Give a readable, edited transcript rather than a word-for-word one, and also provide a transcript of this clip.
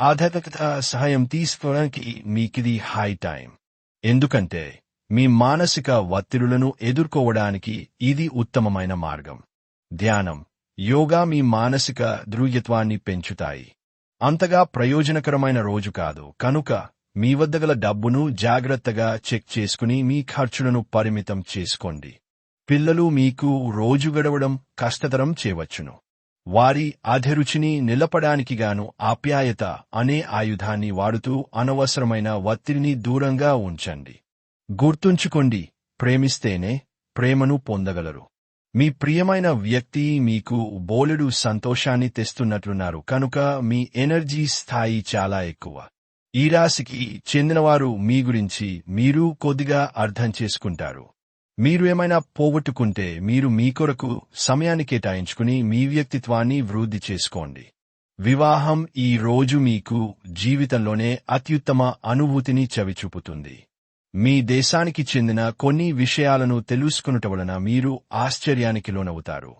ఆధ్యాత్మికత సహాయం తీసుకోవడానికి మీకిది హై టైం. ఎందుకంటే మీ మానసిక ఒత్తిడులను ఎదుర్కోవడానికి ఇది ఉత్తమమైన మార్గం. ధ్యానం, యోగా మీ మానసిక దృఢత్వాన్ని పెంచుతాయి. అంతగా ప్రయోజనకరమైన రోజు కాదు కనుక మీ వద్ద గల డబ్బును జాగ్రత్తగా చెక్ చేసుకుని మీ ఖర్చులను పరిమితం చేసుకోండి. పిల్లలు మీకు రోజు గడవడం కష్టతరం చేయవచ్చును. వారి అభిరుచిని నిలపడానికిగాను ఆప్యాయత అనే ఆయుధాన్ని వాడుతూ అనవసరమైన ఒత్తిడిని దూరంగా ఉంచండి. గుర్తుంచుకోండి, ప్రేమిస్తేనే ప్రేమను పొందగలరు. మీ ప్రియమైన వ్యక్తి మీకు బోలెడు సంతోషాన్ని తెస్తున్నట్లున్నారు కనుక మీ ఎనర్జీ స్థాయి చాలా ఎక్కువ. ఈ రాశికి చెందినవారు మీ గురించి మీరు కొద్దిగా అర్థం చేసుకుంటారు. మీరు ఏమైనా పోగొట్టుకుంటే మీరు మీ కొరకు సమయాన్ని కేటాయించుకుని మీ వ్యక్తిత్వాన్ని వృద్ధి చేసుకోండి. వివాహం ఈ రోజు మీకు జీవితంలోనే అత్యుత్తమ అనుభూతిని చవిచూపుతుంది. మీ దేశానికి చెందిన కొన్ని విషయాలను తెలుసుకొనుట వలన మీరు ఆశ్చర్యానికి లోనవుతారు.